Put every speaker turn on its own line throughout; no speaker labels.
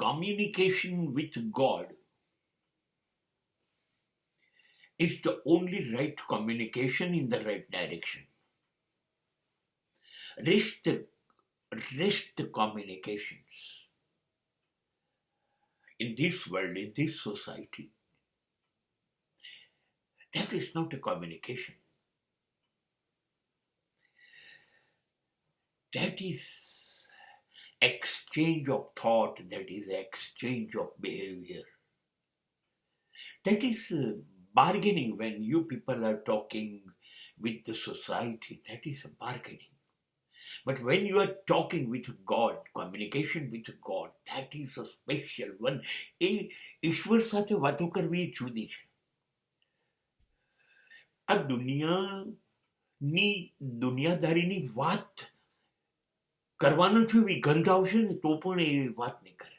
communication with God is the only right communication in the right direction. Rest communications in this world, in this society, that is not a communication. That is exchange of thought, that is exchange of behavior. That is bargaining. When you people are talking with the society, that is bargaining. But when you are talking with God, communication with God, that is a special one. એ ઈશ્વર સાથે વાતો કરવી જુદી છે. આ દુનિયાદારીની વાત કરવાનો જો એવી ગંધ આવશે ને તો પણ એ વાત નહીં કરે.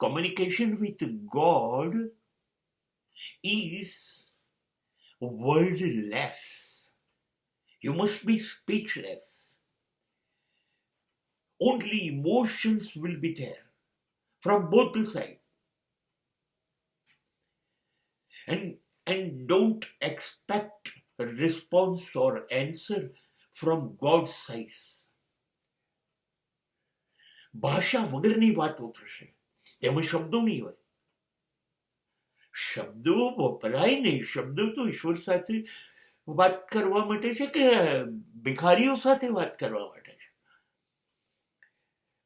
Communication with God is wordless. You must be speechless. Only emotions will be there from both the sides. And don't expect a response or answer from God's side. ભાષા વગરની વાતો થશે. તેમાં શબ્દો નહીં હોય. શબ્દો વપરાય નહીં. શબ્દો તો ઈશ્વર સાથે વાત કરવા માટે છે કે ભિખારીઓ સાથે વાત કરવા માટે છે.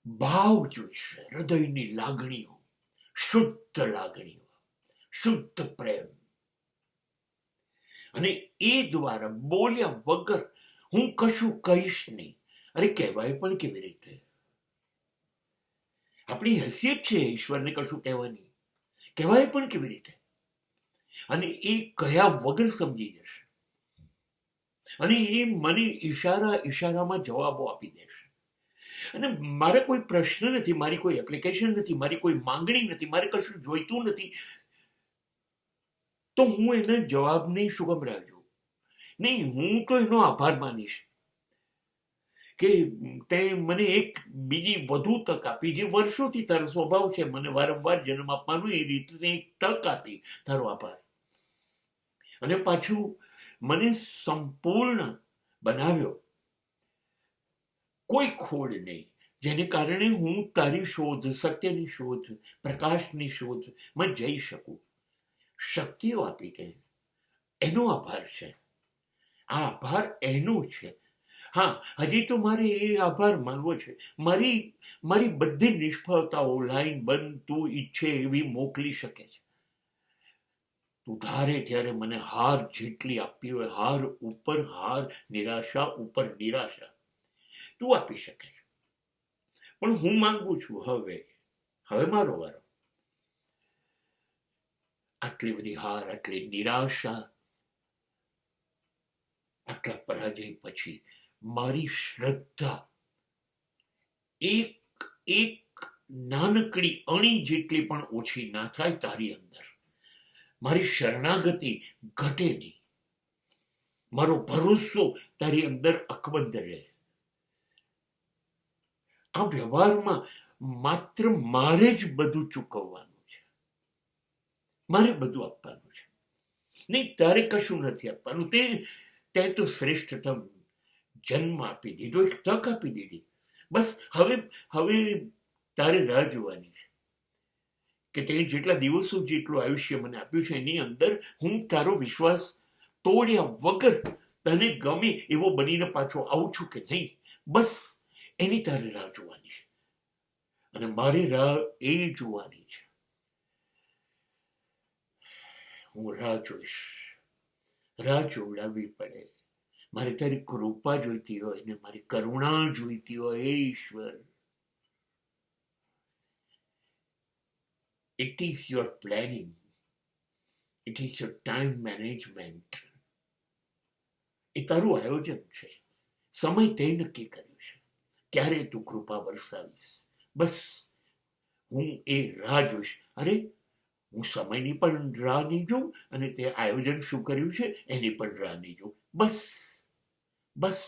ભાવ જોઈશે, હૃદયની લાગણીઓ, શુદ્ધ લાગણીઓ, શુદ્ધ પ્રેમ. અને એ દ્વારા બોલ્યા વગર હું કશું કહીશ નહીં. અરે કહેવાય પણ કેવી રીતે? આપણી હેસિયત છે ઈશ્વરને કશું કહેવાની. કહેવાય પણ કેવી રીતે? અને એ કયા વગર સમજી જશે. અને એ મને ઈશારામાં જવાબો આપી દેશે. અને મારે કોઈ પ્રશ્ન નથી, મારી કોઈ એપ્લિકેશન નથી, મારી કોઈ માંગણી નથી, મારે કશું જોઈતું નથી, તો હું એને જવાબની શું કામ રાહ જોઉં? નહીં, હું તો એનો આભાર માનીશ કે તે મને એક બીજી વધુ તક આપી. જે વર્ષોથી તારો સ્વભાવ છે મને વારંવાર જન્મ આપવાનું, એ રીતે એક તક આપી. તારો આભાર. અને પાછું મને સંપૂર્ણ બનાવ્યો, કોઈ ખોડ નહીં, જેને કારણે હું તારી શોધ, સત્યની શોધ, પ્રકાશની શોધમાં જઈ શકું. શક્તિઓ આપી કે એનો આભાર છે. આ આભાર એનો છે. હા, હજી તો મારે એ આભાર માનવો છે. મારી બધી નિષ્ફળતાઓ લાઈન બંધ તું ઈચ્છે એવી મોકલી શકે છે. તું ધારે ત્યારે મને હાર જેટલી આપી હોય, હાર ઉપર હાર, નિરાશા ઉપર નિરાશા તું આપી શકે છે. પણ હું માંગુ છું હવે મારો વારો. આટલી બધી હાર, આટલી નિરાશા, આટલા પરાજય પછી મારી શ્રદ્ધા એક નાનકડી અણી જેટલી પણ ઓછી ના થાય તારી અંદર. મારી શરણાગતિ ઘટે નહીં. મારો ભરોસો તારી અંદર અકબંધ રહે. આ વ્યવહારમાં માત્ર મારે જ બધું ચૂકવવાનું છે, મારે બધું આપવાનું છે. નહીં, તારે કશું નથી આપવાનું. તે તો શ્રેષ્ઠતમ જન્મ આપી દીધો, એક તક આપી દીધી. બસ હવે તારે રાહ જોવાની છે કે તે જેટલા દિવસો જેટલું આયુષ્ય મને આપ્યું છે એની અંદર હું તારો વિશ્વાસ તોડ્યા વગર તને ગમે એવો બનીને પાછો આવું છું કે નહીં. બસ એની તારે રાહ જોવાની છે. અને મારી રાહ એ જોવાની છે. હું રાહ જોઈશ. રાહ જોવડાવવી પડે. મારે તારી કૃપા જોઈતી હોય ને મારી કરુણા જોઈતી હોય. હે ઈશ્વર, it is your planning, it is your time management. એ તારું આયોજન છે. સમય તે નક્કી કર્યું છે ક્યારે તું કૃપા વરસાવીશ. બસ હું એ રાહ જોઈશ. અરે, હું સમયની પણ રાહ નહીં જોઉં અને તે આયોજન શું કર્યું છે એની પણ રાહ નહીં જોઉં. બસ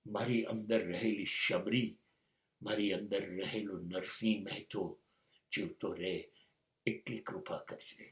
મારી અંદર રહેલી શબરી મારી અંદર રહેલો નરસિંહ મહેતો જીવતો રહે એટલી કૃપા કરજે.